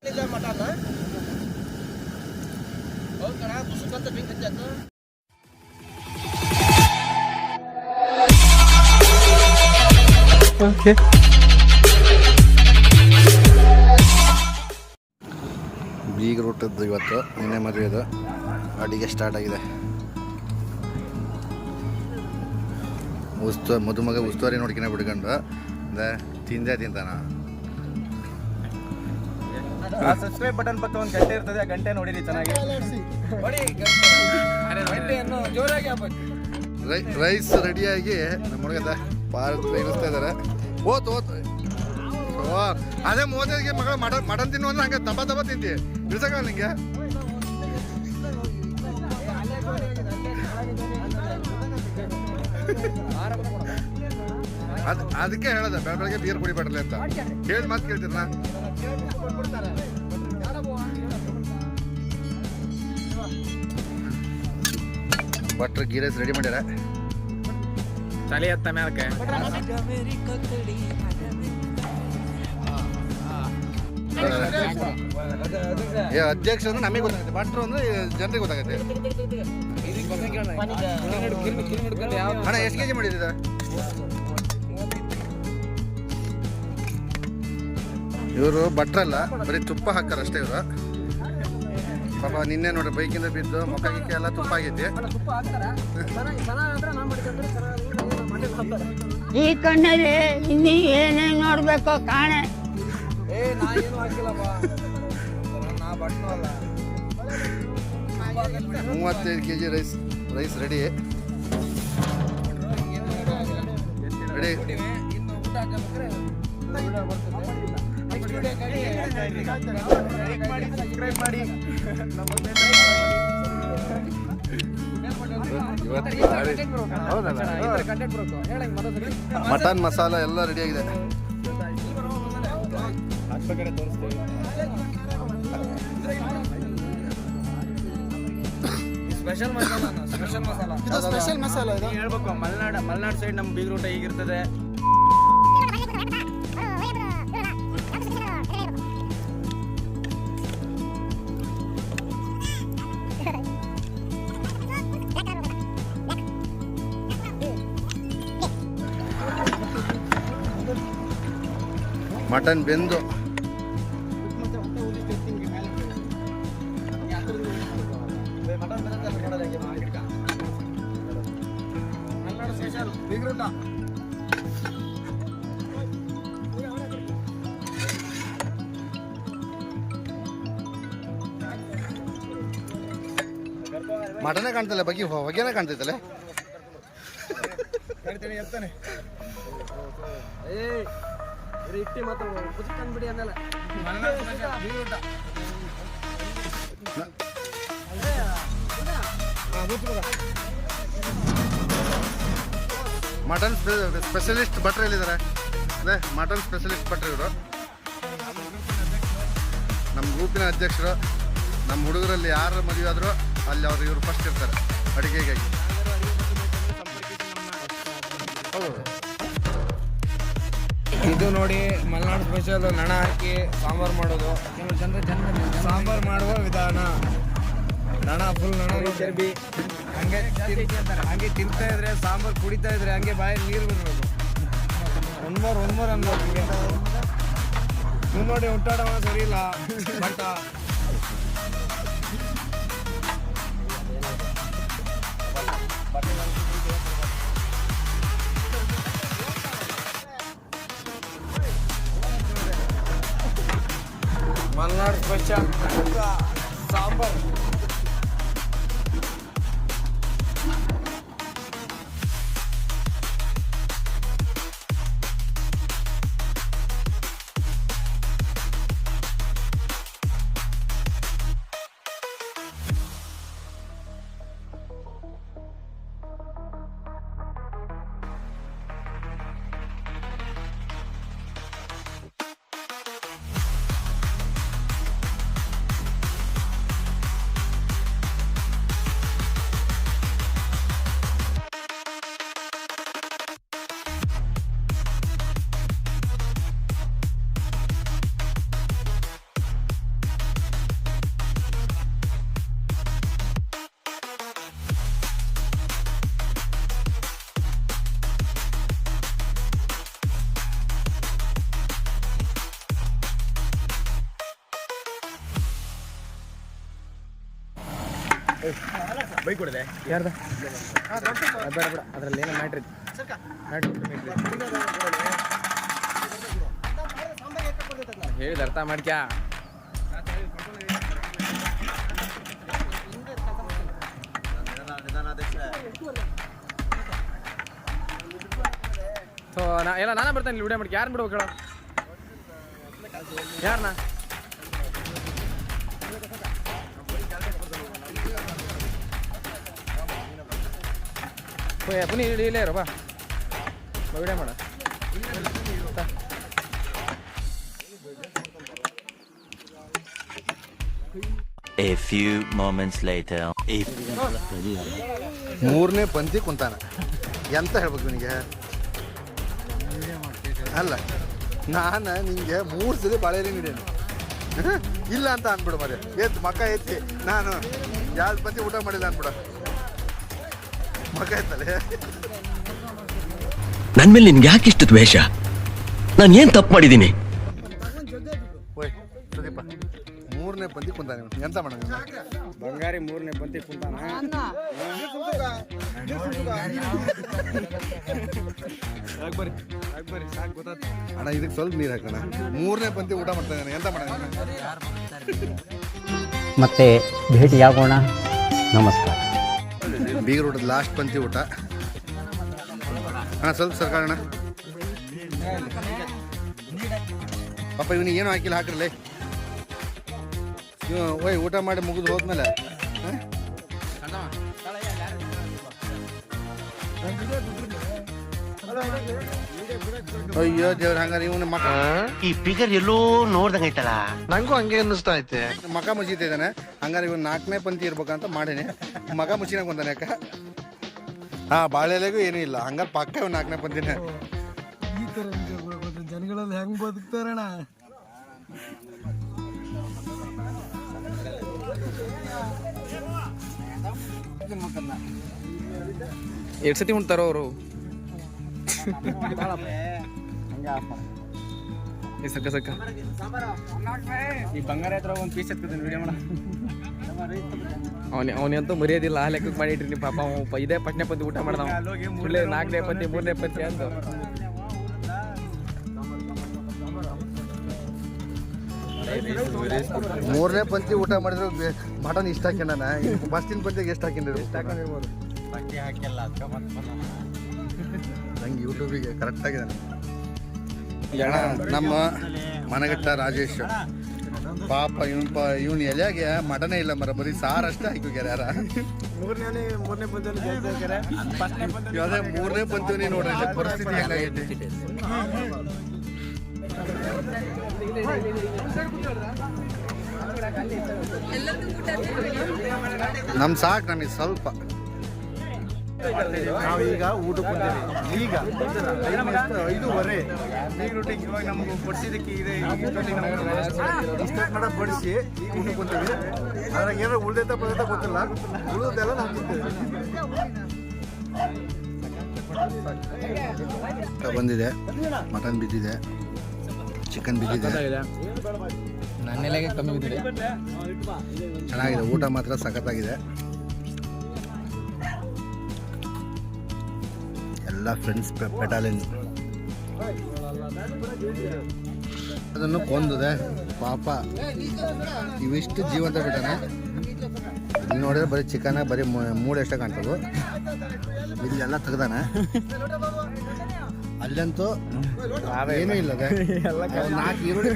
Mutton ಹೌದು ಕಣ ತುಸುಕಂತ ಬೆಂಕಿ ಹಚ್ಚ ಓಕೆ ಬೀಗ್ ರೂಟದ್ದು ಇವತ್ತು ನಿನ್ನೆ ಮದುವೆದು ಅಡಿಗೆ ಸ್ಟಾರ್ಟ್ ಆಗಿದೆ. ಮದುಮಗ ಉಸ್ತುವಾರಿ ನೋಡ್ಕಿನ ಬಿಡ್ಕೊಂಡು ತಿಂದೇ ತಿಂತಾನ. ಸಬ್ಸ್ಕ್ರೈಬ್ ಬಟನ್ ಪಕ್ಕ ಒಂದು ಗಂಟೆ ಇರ್ತದೆ, ಆ ಗಂಟೆ ನೋಡಿರಿ ಚೆನ್ನಾಗಿ. ರೈಸ್ ರೆಡಿಯಾಗಿ ನಮ್ಮ ಹುಡುಗ ಇಳಿಸ್ತಾ ಇದ್ದಾರೆ. ಓತ್ ಅದೇ ಮೋದಿಗೆ ಮಗಳ ಮಟನ್ ತಿನ್ನು ಅಂದ್ರೆ ಹಂಗೆ ದಬ ತಿಂತಿ ಇಳಿಸಕ ನಿಂಗೆ. ಅದಕ್ಕೆ ಹೇಳದ ಬೆಳಗ್ಗೆ ಬೀರ್ ಕುಡಿಬೇಡ್ರಿ ಅಂತ ಹೇಳಿ ಮಾತು ಕೇಳ್ತೀರ. ಭಟ್ರು ಗೀ ರೈಸ್ ರೆಡಿ ಮಾಡ್ಯಾರ. ತಲೆ ಎತ್ತ ಮ್ಯಾಲಕ್ಕೆ ಅಧ್ಯಕ್ಷ ಅಂದ್ರೆ ನಮಗೆ ಗೊತ್ತಾಗುತ್ತೆ, ಭಟ್ರು ಅಂದ್ರೆ ಜನರಿಗೆ ಗೊತ್ತಾಗುತ್ತೆ. ಅಣ್ಣ ಎಷ್ಟು ಕೆಜಿ ಮಾಡಿದ್ದೀರ? ಇವರು ಭಟ್ರಲ್ಲ, ಬರೀ ತುಪ್ಪ ಹಾಕ್ತಾರ ಅಷ್ಟೇ ಇವರು. ಪಾಪ ನಿನ್ನೆ ನೋಡ್ರಿ ಬೈಕಿಂದ ಬಿದ್ದು ಮುಖ ಗಿಕ್ಕ ಎಲ್ಲ ತುಪ್ಪ ಆಗೈತಿ. ಈ ಕಣ್ಣಲ್ಲಿ ಇನ್ನೀ ಏನೇನು ನೋಡ್ಬೇಕು ಕಾಣೆ. 35 kg rice ready. Mutton masala ಎಲ್ಲ ರೆಡಿ ಆಗಿದೆ. ಸ್ಪೆಷಲ್ ಮಸಾಲ ಹೇಳ್ಬೇಕು. ಮಲೆನಾಡು ಸೈಡ್ ನಮ್ಮ ಬೀಗ್ ರೂಟ ಹೀಗಿರ್ತದೆ. ಮಟನ್ ಬೆಂದು ಮಟನೇ ಕಾಣ್ತಲ್ಲ, ಹೊಗೆನೇ ಕಾಣ್ತೈತಲ್ಲ. ಇಟ್ಟಿ ಮಾತಾಡೋ ಬಿಡಿ ಅನ್ನಲ್ಲ. ಮಟನ್ ಸ್ಪೆಷಲಿಸ್ಟ್ ಭಟ್ರು ಎಲ್ಲಿದ್ದಾರೆ? ಅದೇ ಮಟನ್ ಸ್ಪೆಷಲಿಸ್ಟ್ ಭಟ್ರು ಇವರು. ನಮ್ಮ ಗ್ರೂಪಿನ ಅಧ್ಯಕ್ಷರು. ನಮ್ಮ ಹುಡುಗರಲ್ಲಿ ಯಾರು ಮದುವೆ ಆದರೂ ಅಲ್ಲಿ ಇವರು ಫಸ್ಟ್ ಇರ್ತಾರೆ ಅಡುಗೆಗಾಗಿ. ಹೌದು, ಇದು ನೋಡಿ ಮಲೆನಾಡು ಸ್ಪೆಷಲ್. ನಣ ಹಾಕಿ ಸಾಂಬಾರು ಮಾಡೋದು. ಸಾಂಬಾರು ಮಾಡುವ ವಿಧಾನ. ನಣ ಫುಲ್ ನಣ ಚರ್ಬಿ ಹಂಗೆ ತಿಂತಾ ಇದ್ರೆ, ಸಾಂಬಾರು ಕುಡಿತಾ ಇದ್ರೆ ಹಂಗೆ ಬಾಯಿ ನೀರು ಬಿಡ್ಬೋದು. ಒಂದ್ಮೋರ್ ಅನ್ಬೋದು ಹಂಗೆ. ನೀವು ನೋಡಿ ಉಂಟಾಡವ ಸರಿ ಇಲ್ಲ but Malenadu special sambar. Bike ಕೊಡಿದೆ ಯಾರ್ದ ಬೇಡ ಬೇಡ ಅದ್ರಲ್ಲಿ ಏನೋ ಮ್ಯಾಟ್ರ್ ಇದೆ ಹೇಳಿದ ಅರ್ಥ ಮಾಡ್ಕ್ಯಾ ಸೊ ಎಲ್ಲ ನಾನೇ ಬರ್ತೇನೆ ಇಲ್ಲಿ ವಿಡಿಯೋ ಮಾಡ್ಕೆ ಯಾರನ್ನ ಬಿಡ್ಬೇಕು ಹೇಳೋ ಯಾರನ್ನ ಪುನಿ ಇಲ್ಲೇ ಇರೋ ಬಾ ವಿಡಿಯೋ ಮಾಡ A few moments later. ಮೂರನೇ ಪಂಕ್ತಿ ಕುಂತಾನ ಎಂತ ಹೇಳ್ಬೇಕು ನಿನಗೆ ಅಲ್ಲ ನಾನು ನಿಂಗೆ 3 ಸಲ ಬಾಳೆಲೆ ನೀಡೇನು ಇಲ್ಲ ಅಂತ ಅಂದ್ಬಿಡು ಮರೆ ಎತ್ತು ಮಕ್ಕ ಎತ್ತಿ ನಾನು 2 ಪಂಕ್ತಿ ಊಟ ಮಾಡಿಲ್ಲ ಅಂದ್ಬಿಡ ಮಕ್ಕ ಎತ್ತಲೆ ನನ್ನ ಮೇಲೆ ನಿನ್ಗೆ ಯಾಕೆ ಇಷ್ಟು ದ್ವೇಷ? ನಾನು ಏನು ತಪ್ಪು ಮಾಡಿದ್ದೀನಿ? ಓಯ್ ಸುದೀಪ 3ನೇ ಪಂಕ್ತಿ ಕುಂತಾನೆ ಎಂತ ಮಾಡೋಣ ಬಂಗಾರಿ 3ನೇ ಪಂಕ್ತಿ ಕುಂತಾನ ಬರ್ರಿ ಸಾಕು ಗೊತ್ತಾಯ್ತು ಅಣ್ಣ ಇದಕ್ಕೆ ಸ್ವಲ್ಪ ನೀರು ಹಾಕೋಣ 3ನೇ ಪಂಕ್ತಿ ಊಟ ಮಾಡ್ತಾ ಇದ್ದಾನೆ ಎಂತ ಮಾಡೋಣ ಮತ್ತೆ ಭೇಟಿಯಾಗೋಣ. ನಮಸ್ಕಾರ. ಬೀಗರ ಊಟದ ಲಾಸ್ಟ್ ಪಂಕ್ತಿ ಊಟ ಅಣ್ಣ ಸ್ವಲ್ಪ ಸರ್ಕಾರಣ ಪಾಪ ಇವನಿಗೆ ಏನೂ ಹಾಕಿಲ್ಲ ಹಾಕಿರಲಿ ಓಯ್ ಊಟ ಮಾಡಿ ಮುಗಿದು ಹೋದ್ಮೇಲೆ ಅಯ್ಯೋ ದೇವ್ರ ಹಂಗಾರೆ ಇವನು ಮಕ ಈ ಫಿಗರ್ ಎಲ್ಲೋ ನೋಡ್ದಂಗೈತಲ್ಲ. ನಂಗೂ ಹಂಗೆ ಅನ್ನಿಸ್ತಾ ಐತೆ ಮಕ ಮುಚ್ಚಿತಾ ಇದ್ದಾನೆ ಹಂಗಾರೆ ಇವನು 4ನೇ ಪಂಕ್ತಿ ಇರ್ಬೇಕಂತ ಮಾಡೇನೆ ಮಗ ಮುಚ್ಚಿನಾಗ ಬಂದಾನೆ ಯಾಕ ಬಾಳೆಲೆಗೂ ಏನೂ ಇಲ್ಲ ಹಂಗಾರೆ ಪಕ್ಕ ಇವ್ 4ನೇ ಪಂಕ್ತಿನೇ ಈ ಥರ ಜನಗಳಲ್ಲಿ ಹೆಂಗೆ ಬದುಕ್ತಾರಣ ಎಷ್ಟು ಸತಿ ಉಣ್ತಾರೋ ಅವರು ಸಕ್ಕ ಸಕ್ಕ ಈ ಬಂಗಾರ ಹತ್ರ ಒಂದು ಪೀಸ್ ಎತ್ಕೊತೀನಿ ವಿಡಿಯೋ ಮಾಡ ಅವನಂತೂ ಮರ್ಯಾದಿಲ್ಲ ಆ ಲೆಕ್ಕಕ್ಕೆ ಮಾಡಿಟ್ರಿ ನೀವು ಪಾಪ ಇದೇ 8ನೇ ಪಂಕ್ತಿ ಊಟ ಮಾಡ್ದವ 4ನೇ ಪಂಕ್ತಿ 3ನೇ ಪಂಕ್ತಿ ಅಂತ 3ನೇ ಪಂಕ್ತಿ ಊಟ ಮಾಡಿದ್ರು ಮಟನ್ ಇಷ್ಟ ಹಾಕ್ಯಣ್ಣ ಬಸ್ತಿನ ಪಂಕ್ತಿಗೆ ಎಷ್ಟು ಹಾಕಿರ್ಬೋದು ನಂಗೆ ಯೂಟ್ಯೂಬಿಗೆ ಕರೆಕ್ಟ್ ಆಗಿದೆ ನಮ್ಮ ಮನೆಗಟ್ಟ ರಾಜೇಶ್ ಪಾಪ ಇವನ್ ಎಲೆಯಾಗೆ ಮಟನೇ ಇಲ್ಲ ಮರ ಬರೀ ಸಾರು ಅಷ್ಟೇ ಹಾಕಿಗ್ಯಾರ ಯಾರ 3ನೇ ಪಂಕ್ತಿ ಅದೇ 3ನೇ ಪಂಕ್ತಿ ನೋಡ್ರಿ ಪರಿಸ್ಥಿತಿ ಹೆಂಗಾಗೈತಿ ನಮ್ ಸಾಕು ನಮಗೆ ಸ್ವಲ್ಪ ನಾವೀಗ ಊಟಕ್ಕೆ ಬಂದೇವೆ ಈಗ 5:30 ಈಗ ರೊಟ್ಟಿಗೆ ಇವಾಗ ನಮ್ಗೆ ಬಡಿಸಿದಕ್ಕೆ ಇದೆ ಇಷ್ಟ ಕಡೆ ಬಡಿಸಿ ಈಗ ಊಟಕ್ಕೆ ಬಂದೇವೆ ಅದ್ರಾಗ ಏನೋ ಉಳ್ದೈತ ಪದಾರ್ಥ ಗೊತ್ತಿಲ್ಲ ಉಳಿದೆಲ್ಲ ನಾವು ತಿಂತೇವೆ ಬಂದಿದೆ ಮಟನ್ ಬಿದ್ದಿದೆ ಚಿಕನ್ ಬಿದ್ದಿದೆ ನನ್ನೆಲೆಗೆ ಕಮ್ಮಿ ಬಿದ್ದಿದೆ ಚೆನ್ನಾಗಿದೆ ಊಟ ಮಾತ್ರ ಸಖತ್ತಾಗಿದೆ ಎಲ್ಲ ಫ್ರೆಂಡ್ಸ್ ಪೆಟಾಲಿನ್ ಅದನ್ನು ಕೊಂದಿದೆ ಪಾಪ ಇವಿಷ್ಟು ಜೀವಂತ ಬಿಟ್ಟಾನೆ ಇಲ್ಲಿ ನೋಡಿದ್ರೆ ಬರೀ ಚಿಕನ್ ಬರೀ ಮೂಳೆ ಎಷ್ಟೇ ಕಾಣ್ತದೆ ಇಲ್ಲೆಲ್ಲ ತೆಗ್ದಾನೆ ಅಲ್ಲಂತೂ ಏನೂ ಇಲ್ಲ 4 ಈರುಳ್ಳಿ